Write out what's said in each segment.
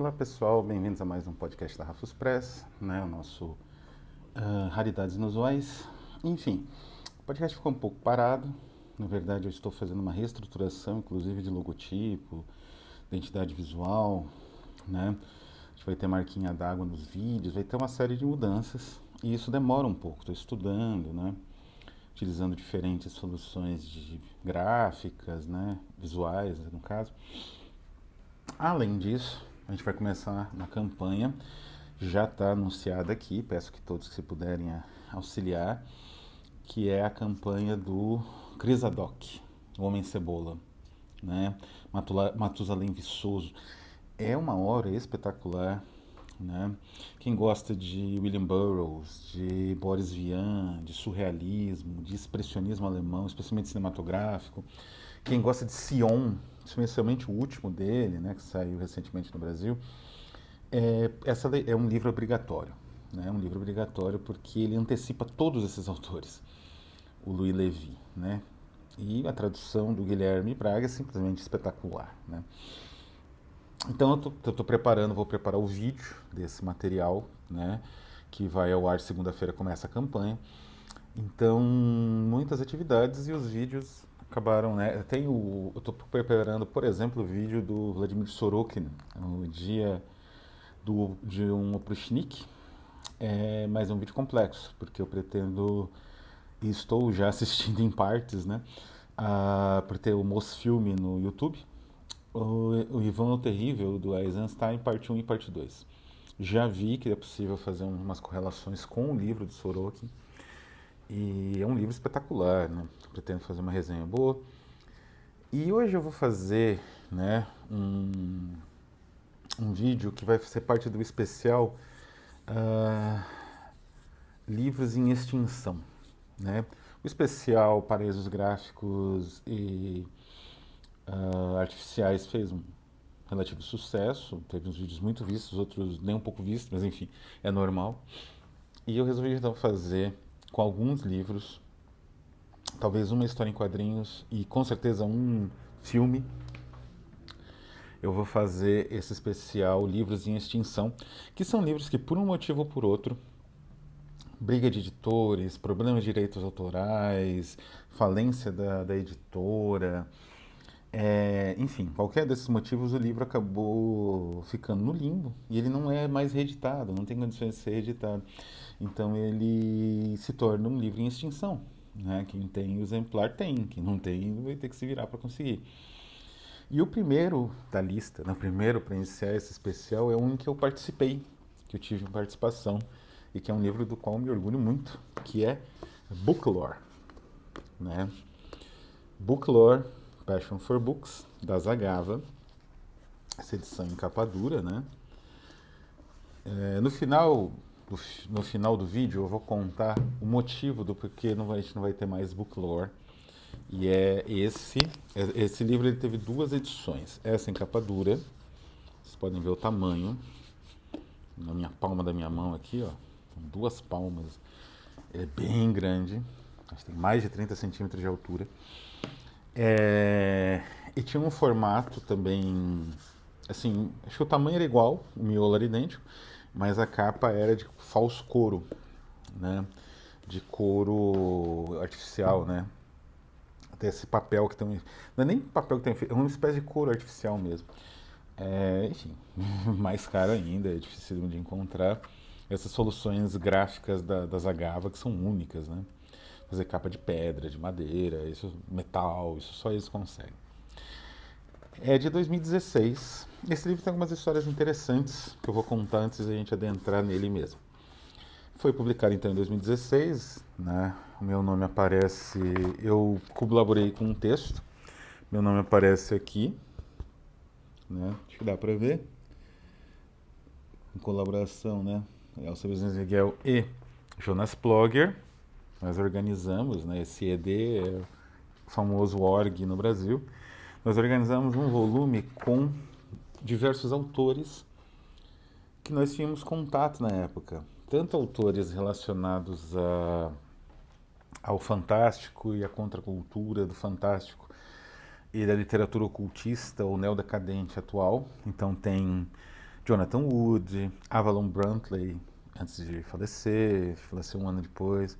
Olá pessoal, bem-vindos a mais um podcast da Rafus Press, né? O nosso Raridades Inusuais. Enfim, o podcast ficou um pouco parado. Na verdade, eu estou fazendo uma reestruturação, inclusive de logotipo, identidade visual, né? A gente vai ter marquinha d'água nos vídeos, vai ter uma série de mudanças e isso demora um pouco. Estou estudando, né? Utilizando diferentes soluções de gráficas, né? Visuais, no caso. Além disso, a gente vai começar uma campanha, já está anunciada aqui, peço que todos que se puderem auxiliar, que é a campanha do Crisadoc, o Homem Cebola, né? Matusalém Viçoso. É uma obra espetacular, né? Quem gosta de William Burroughs, de Boris Vian, de surrealismo, de expressionismo alemão, especialmente cinematográfico, quem gosta de Sion, especialmente o último dele, né, que saiu recentemente no Brasil, essa é um livro obrigatório. Né? Um livro obrigatório porque ele antecipa todos esses autores. O Louis Levy, né? E a tradução do Guilherme Braga é simplesmente espetacular, né? Então eu tô preparando, vou preparar o vídeo desse material, né? Que vai ao ar segunda-feira, começa a campanha. Então, muitas atividades e os vídeos acabaram, né? Eu estou preparando, por exemplo, o vídeo do Vladimir Sorokin, o dia de um Oprichnik, mas é um vídeo complexo, porque eu pretendo, e estou já assistindo em partes, né? Por ter o Mosfilme no YouTube, o Ivan o Terrível, do Eisenstein, parte um e parte 2. Já vi que é possível fazer umas correlações com o livro de Sorokin, e é um livro espetacular, né? Pretendo fazer uma resenha boa. E hoje eu vou fazer, né, um vídeo que vai ser parte do especial Livros em Extinção, né? O especial Paraísos Gráficos e Artificiais fez um relativo sucesso, teve uns vídeos muito vistos, outros nem um pouco vistos, mas enfim, é normal. E eu resolvi então fazer com alguns livros, talvez uma história em quadrinhos e com certeza um filme. Eu vou fazer esse especial Livros em Extinção, que são livros que por um motivo ou por outro, briga de editores, problemas de direitos autorais, falência da editora, enfim, qualquer desses motivos o livro acabou ficando no limbo e ele não é mais reeditado, não tem condições de ser reeditado. Então ele se torna um livro em extinção. Né? Quem tem o exemplar tem, quem não tem vai ter que se virar para conseguir. E o primeiro da lista, o primeiro para iniciar esse especial, é um em que eu participei, que eu tive participação, e que é um livro do qual me orgulho muito, que é Booklore. Né? Booklore, Passion for Books, da Zagava, essa edição em capa dura, né? No final do vídeo eu vou contar o motivo do porquê a gente não vai ter mais Booklore. E esse livro ele teve duas edições. Essa em capa dura, vocês podem ver o tamanho, na minha palma da minha mão aqui, ó, duas palmas, é bem grande, acho que tem mais de 30 centímetros de altura. E tinha um formato também, assim, acho que o tamanho era igual, o miolo era idêntico, mas a capa era de falso couro, né? De couro artificial, né? Até esse papel que tem. Não é nem papel que tem, é uma espécie de couro artificial mesmo. Enfim, mais caro ainda, é difícil de encontrar. Essas soluções gráficas da Zagava que são únicas, né? Fazer capa de pedra, de madeira, isso, metal, isso só eles conseguem. É de 2016. Esse livro tem algumas histórias interessantes que eu vou contar antes da gente adentrar nele mesmo. Foi publicado então em 2016, né? O meu nome aparece, eu colaborei com um texto, meu nome aparece aqui, né? Acho que dá para ver. Em colaboração, né? Elsa Business Miguel e Jonas Plogger. Nós organizamos, né? Esse ED é o famoso org no Brasil. Nós organizamos um volume com diversos autores que nós tínhamos contato na época. Tanto autores relacionados ao fantástico e à contracultura do fantástico e da literatura ocultista ou neodecadente atual. Então tem Jonathan Wood, Avalon Brantley, antes de falecer, faleceu um ano depois.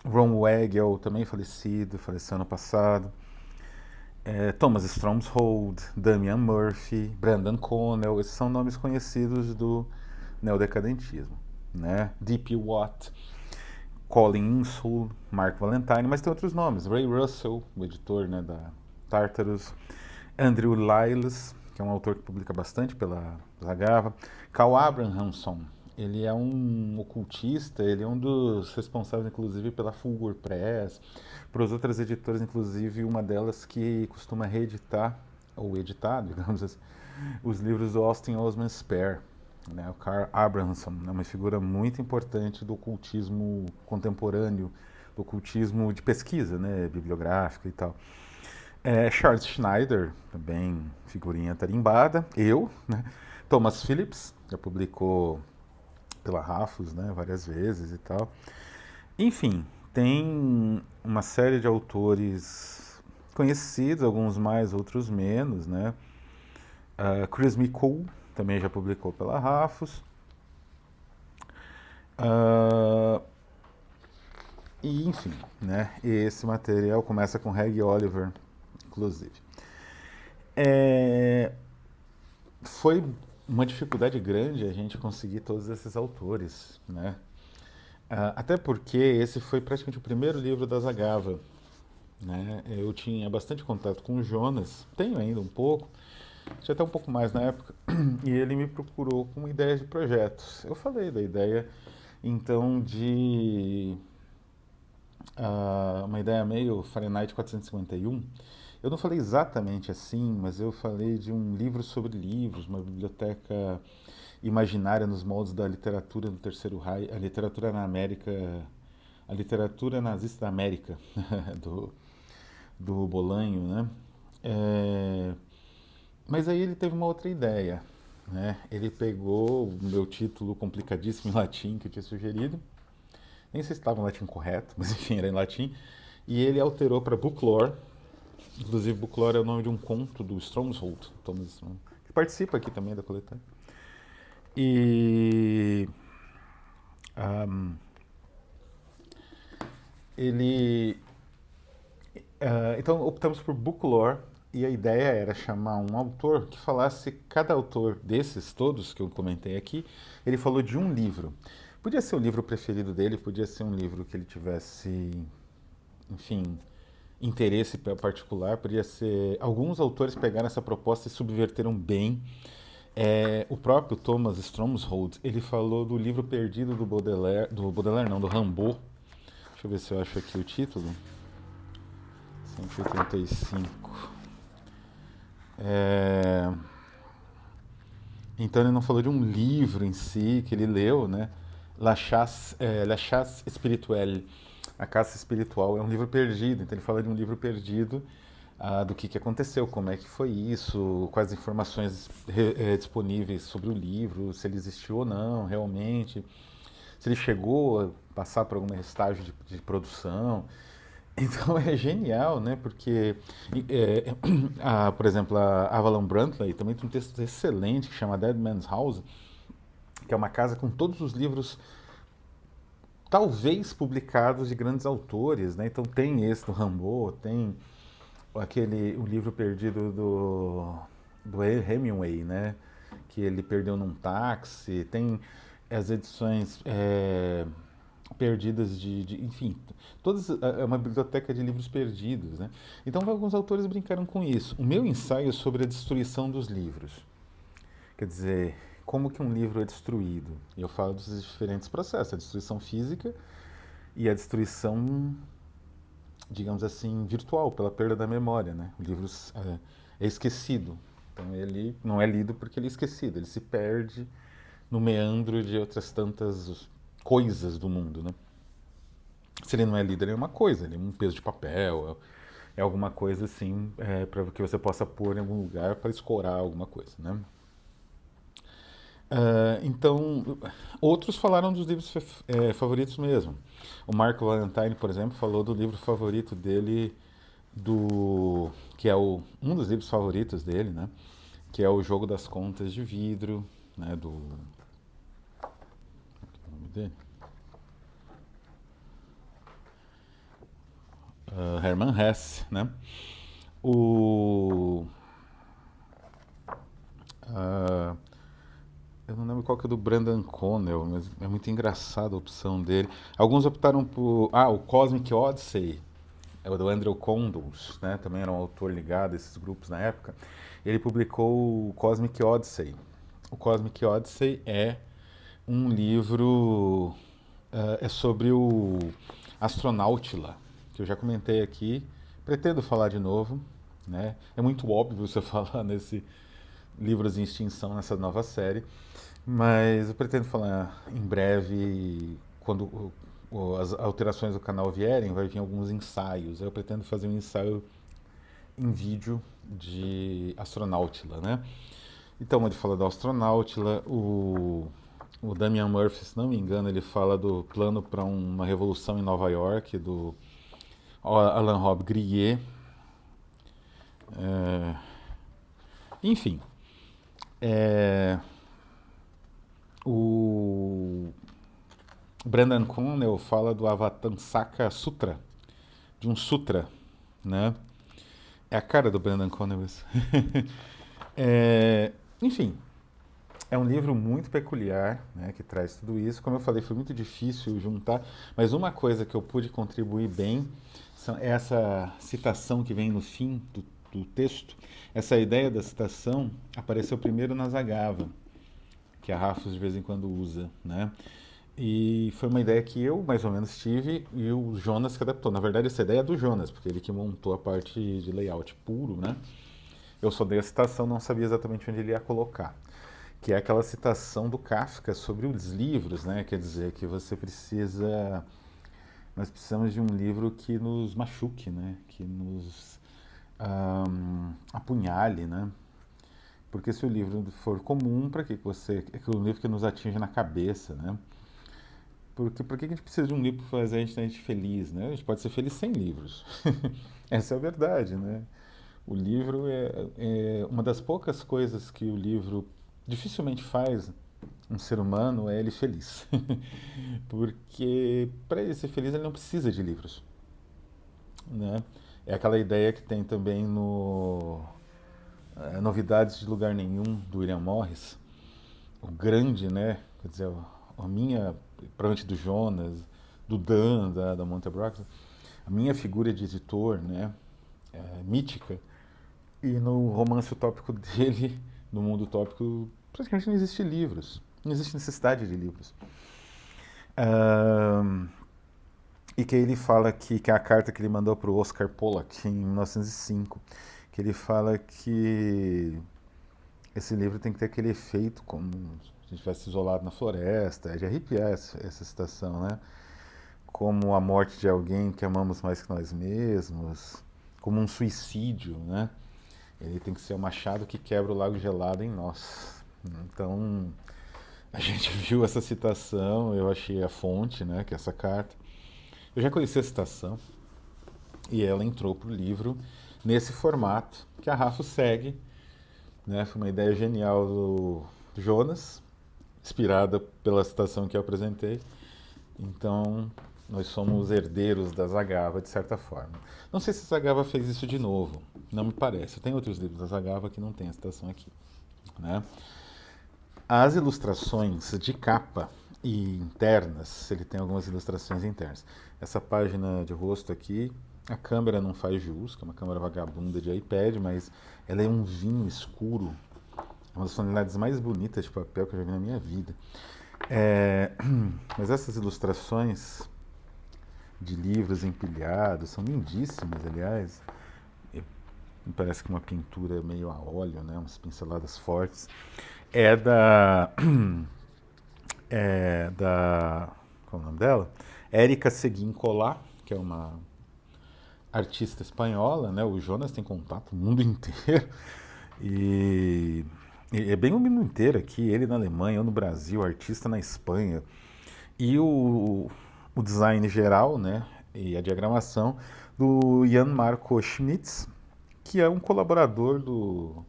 Ron Weigel, também falecido, faleceu ano passado. Thomas Stromshold, Damian Murphy, Brandon Connell, esses são nomes conhecidos do neodecadentismo, né? D.P. Watt, Colin Insull, Mark Valentine, mas tem outros nomes. Ray Russell, o editor, né, da Tartarus, Andrew Lyles, que é um autor que publica bastante pela Zagava, Carl Abrahamson, ele é um ocultista, ele é um dos responsáveis, inclusive, pela Fulgor Press, para as outras editoras, inclusive uma delas que costuma reeditar, ou editar, digamos assim, os livros do Austin Osman Spare. Né? O Carl Abrahamson é uma figura muito importante do ocultismo contemporâneo, do ocultismo de pesquisa, né, bibliográfica e tal. Charles Schneider, também figurinha tarimbada, né? Thomas Phillips, já publicou pela Rafus, né, várias vezes e tal. Enfim, tem uma série de autores conhecidos, alguns mais, outros menos, né? Chris McCool também já publicou pela Rafus. E, enfim, né? Esse material começa com Reg Oliver, inclusive. Foi uma dificuldade grande a gente conseguir todos esses autores, né? Até porque esse foi praticamente o primeiro livro da Zagava, né? Eu tinha bastante contato com o Jonas, tenho ainda um pouco, tinha até um pouco mais na época, e ele me procurou com ideias de projetos. Eu falei da ideia, então, de uma ideia meio Fahrenheit 451. Eu não falei exatamente assim, mas eu falei de um livro sobre livros, uma biblioteca imaginária nos moldes da literatura do Terceiro Reich, a literatura na América, a literatura nazista da América, do Bolanho, né? Mas aí ele teve uma outra ideia, né? Ele pegou o meu título complicadíssimo em latim que eu tinha sugerido, nem sei se estava em latim correto, mas enfim, era em latim, e ele alterou para Booklore. Inclusive, Booklore é o nome de um conto do Stromshold, Thomas, que participa aqui também da coletânea. E então optamos por Booklore, e a ideia era chamar um autor que falasse, cada autor desses todos que eu comentei aqui, ele falou de um livro. Podia ser o livro preferido dele, podia ser um livro que ele tivesse, enfim, interesse particular, podia ser... Alguns autores pegaram essa proposta e subverteram bem. O próprio Thomas Stromshold, ele falou do livro perdido do Baudelaire não, do Rimbaud. Deixa eu ver se eu acho aqui o título. 185. Então ele não falou de um livro em si que ele leu, né? La Chasse Spirituelle, A Caça Espiritual, é um livro perdido. Então ele fala de um livro perdido, do que aconteceu, como é que foi isso, quais informações disponíveis sobre o livro, se ele existiu ou não realmente, se ele chegou a passar por algum estágio de produção. Então é genial, né? Porque, por exemplo, a Avalon Brantley também tem um texto excelente que chama Dead Man's House, que é uma casa com todos os livros talvez publicados de grandes autores, né? Então tem esse do Rimbaud, tem o livro perdido do Hemingway, né? Que ele perdeu num táxi, tem as edições perdidas enfim, é uma biblioteca de livros perdidos, né? Então alguns autores brincaram com isso. O meu ensaio é sobre a destruição dos livros. Quer dizer, como que um livro é destruído? E eu falo dos diferentes processos, a destruição física e a destruição, digamos assim, virtual, pela perda da memória, né? O livro é esquecido. Então ele não é lido porque ele é esquecido, ele se perde no meandro de outras tantas coisas do mundo, né? Se ele não é lido, ele é uma coisa, ele é um peso de papel, é alguma coisa assim, para que você possa pôr em algum lugar para escorar alguma coisa, né? Então, outros falaram dos livros favoritos mesmo. O Mark Valentine, por exemplo, falou do livro favorito dele, que é um dos livros favoritos dele, né? que é o jogo das contas de vidro, né, do... Qual é o nome dele? Hermann Hesse, né? O... ah, eu não lembro qual que é do Brandon Connell, mas é muito engraçada a opção dele. Alguns optaram por... Ah, o Cosmic Odyssey, é o do Andrew Condos, né? Também era um autor ligado a esses grupos na época. Ele publicou o Cosmic Odyssey. O Cosmic Odyssey é um livro... é sobre o Astronautila, que eu já comentei aqui. Pretendo falar de novo, né? É muito óbvio você falar nesse livros em extinção nessa nova série, mas eu pretendo falar em breve, quando as alterações do canal vierem, vai vir alguns ensaios. Eu pretendo fazer um ensaio em vídeo de Astronautila, né? Então, ele fala da Astronautila, o Damian Murphy, se não me engano, ele fala do plano para uma revolução em Nova York, do Alan Rob Grillet. Enfim, o Brandon Connell fala do Avatansaka Sutra, de um sutra, né? É a cara do Brandon Connell isso. Enfim, é um livro muito peculiar, né, que traz tudo isso. Como eu falei, foi muito difícil juntar, mas uma coisa que eu pude contribuir bem é essa citação que vem no fim do texto. Essa ideia da citação apareceu primeiro na Zagava, que a Rafos de vez em quando usa, né? E foi uma ideia que eu mais ou menos tive e o Jonas que adaptou. Na verdade, essa ideia é do Jonas, porque ele que montou a parte de layout puro, né? Eu só dei a citação, não sabia exatamente onde ele ia colocar. Que é aquela citação do Kafka sobre os livros, né? Quer dizer, que você precisa... Nós precisamos de um livro que nos machuque, né? Que nos apunhale, né? Porque se o livro for comum, para que você... É um livro que nos atinge na cabeça, né? Porque por que a gente precisa de um livro para fazer a gente feliz, né? A gente pode ser feliz sem livros. Essa é a verdade, né? O livro é uma das poucas coisas que o livro dificilmente faz um ser humano é ele feliz. Porque para ele ser feliz ele não precisa de livros, né? É aquela ideia que tem também no Novidades de Lugar Nenhum, do William Morris, o grande, né? Quer dizer, a minha, provavelmente do Jonas, do Dan, da Monte Brox, a minha figura de editor, né? Mítica. E no romance utópico dele, no mundo utópico, praticamente não existe livros. Não existe necessidade de livros. E que ele fala que é a carta que ele mandou para o Oscar Pollock em 1905, que ele fala que esse livro tem que ter aquele efeito como se a gente estivesse isolado na floresta, é de arrepiar essa citação, né? Como a morte de alguém que amamos mais que nós mesmos, como um suicídio, né? Ele tem que ser o machado que quebra o lago gelado em nós. Então, a gente viu essa citação, eu achei a fonte, né, que é essa carta. Eu já conheci a citação e ela entrou para o livro nesse formato que a Rafa segue, né? Foi uma ideia genial do Jonas, inspirada pela citação que eu apresentei. Então, nós somos herdeiros da Zagava, de certa forma. Não sei se a Zagava fez isso de novo, não me parece. Tem outros livros da Zagava que não tem a citação aqui, né? As ilustrações de capa e internas, ele tem algumas ilustrações internas. Essa página de rosto aqui, a câmera não faz jus, que é uma câmera vagabunda de iPad, mas ela é um vinho escuro, é uma das tonalidades mais bonitas de papel que eu já vi na minha vida. Mas essas ilustrações de livros empilhados são lindíssimas, aliás. Me parece que uma pintura meio a óleo, né? Umas pinceladas fortes. É da. Qual é o nome dela? Érica Seguin Colá, que é uma artista espanhola, né? O Jonas tem contato no mundo inteiro. E é bem o mundo inteiro aqui, ele na Alemanha, eu no Brasil, artista na Espanha. E o design geral, né, e a diagramação do Jan Marco Schmitz, que é um colaborador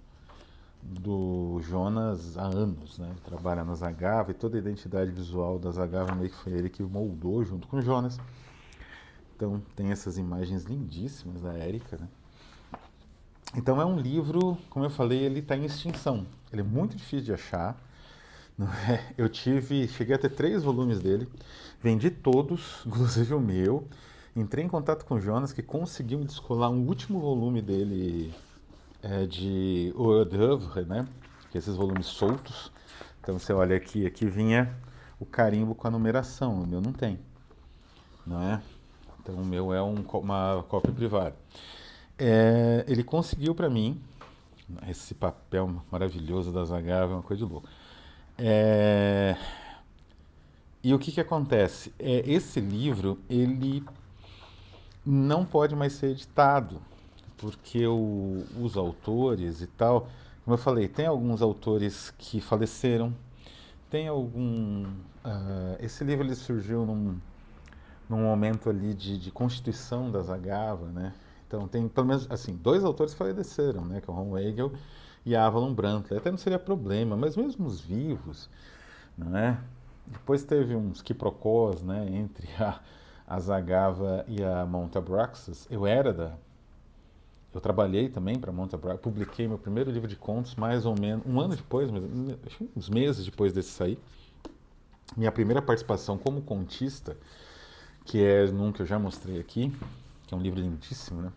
do Jonas há anos, né? Ele trabalha na Zagava e toda a identidade visual da Zagava meio que foi ele que moldou junto com o Jonas. Então tem essas imagens lindíssimas da Érica, né? Então é um livro, como eu falei, ele está em extinção. Ele é muito difícil de achar. Não é? Cheguei a ter 3 volumes dele, vendi todos, inclusive o meu. Entrei em contato com o Jonas, que conseguiu me descolar um último volume dele de Hors d'œuvre, né? Que é esses volumes soltos. Então você olha aqui, aqui vinha o carimbo com a numeração, o meu não tem, não é? Então o meu é uma cópia privada. Ele conseguiu para mim esse papel maravilhoso da Zagava, é uma coisa de louco. E o que que acontece? Esse livro, ele não pode mais ser editado, porque os autores e tal, como eu falei, tem alguns autores que faleceram, tem algum... esse livro ele surgiu num momento ali de constituição da Zagava, né? Então tem pelo menos assim 2 autores faleceram, né? Que é o Ron Weigel e a Avalon Brantley. Até não seria problema, mas mesmo os vivos, não é? Depois teve uns quiprocós, né? Entre a Zagava e a Mount Abraxas. Eu trabalhei também para Mount Abraxas, publiquei meu primeiro livro de contos mais ou menos um ano depois, acho que uns meses depois desse sair. Minha primeira participação como contista, que é num que eu já mostrei aqui, que é um livro lindíssimo, né?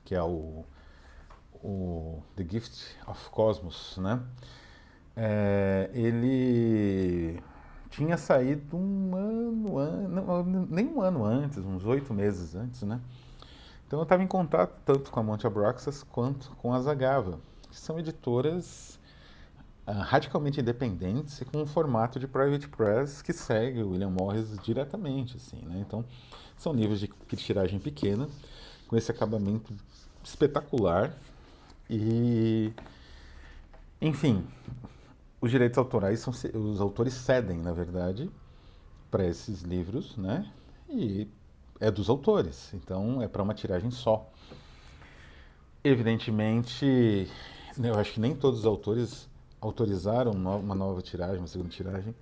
Que é o The Gift of Cosmos, né? Ele tinha saído nem um ano antes, uns 8 meses antes, né? Então eu estava em contato tanto com a Monte Abraxas quanto com a Zagava, que são editoras radicalmente independentes e com um formato de private press que segue o William Morris diretamente, assim, né? Então são livros de tiragem pequena, com esse acabamento espetacular e, enfim, os direitos autorais os autores cedem, na verdade, para esses livros, né? E é dos autores, então é para uma tiragem só. Evidentemente, eu acho que nem todos os autores autorizaram uma nova tiragem, uma segunda tiragem.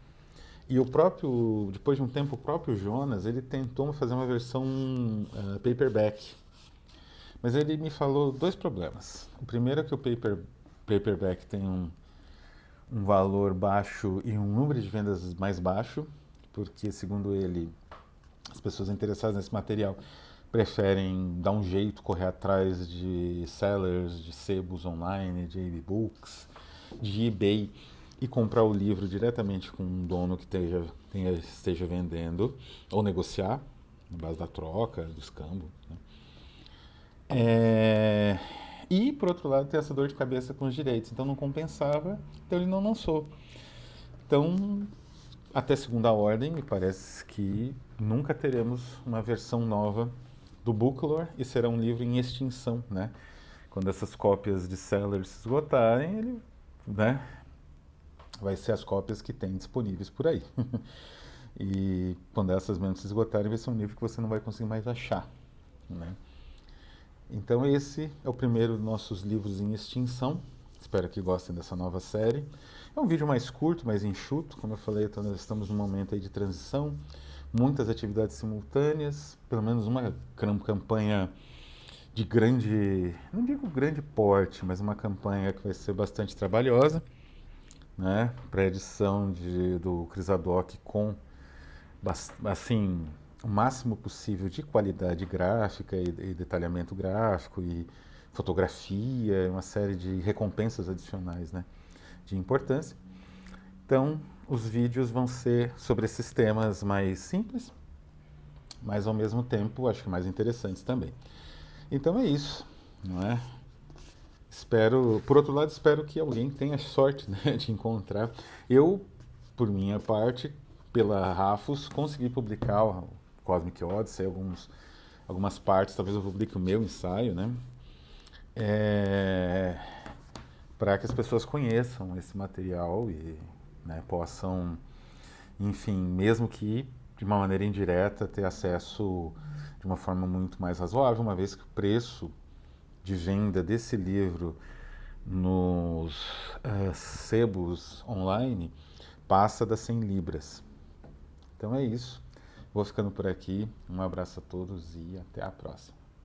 E depois de um tempo, o próprio Jonas, ele tentou fazer uma versão paperback. Mas ele me falou 2 problemas. O primeiro é que o paperback tem um valor baixo e um número de vendas mais baixo, porque, segundo ele, as pessoas interessadas nesse material preferem dar um jeito, correr atrás de sellers, de sebos online, de e-books, de eBay e comprar o livro diretamente com um dono que esteja vendendo ou negociar na base da troca, do escambo, né? E, por outro lado, tem essa dor de cabeça com os direitos. Então não compensava, então ele não lançou. Então, até segunda ordem, me parece que nunca teremos uma versão nova do Booklore e será um livro em extinção, né? Quando essas cópias de sellers se esgotarem, ele, né, vai ser as cópias que tem disponíveis por aí. E quando essas mesmo se esgotarem, vai ser um livro que você não vai conseguir mais achar, né? Então esse é o primeiro dos nossos livros em extinção. Espero que gostem dessa nova série. É um vídeo mais curto, mais enxuto. Como eu falei, então nós estamos num momento aí de transição. Muitas atividades simultâneas, pelo menos uma campanha de grande, não digo grande porte, mas uma campanha que vai ser bastante trabalhosa, né? Pré-edição do Crisadoc com, assim, o máximo possível de qualidade gráfica e detalhamento gráfico e fotografia, uma série de recompensas adicionais, né, de importância. Então, os vídeos vão ser sobre esses temas mais simples, mas ao mesmo tempo acho que mais interessantes também. Então é isso, não é? Por outro lado, espero que alguém tenha sorte, né, de encontrar. Eu, por minha parte, pela Rafus, consegui publicar o Cosmic Odyssey, algumas partes, talvez eu publique o meu ensaio, né? Para que as pessoas conheçam esse material e, né, possam, enfim, mesmo que de uma maneira indireta, ter acesso de uma forma muito mais razoável, uma vez que o preço de venda desse livro nos sebos online passa das 100 libras. Então é isso. Vou ficando por aqui. Um abraço a todos e até a próxima.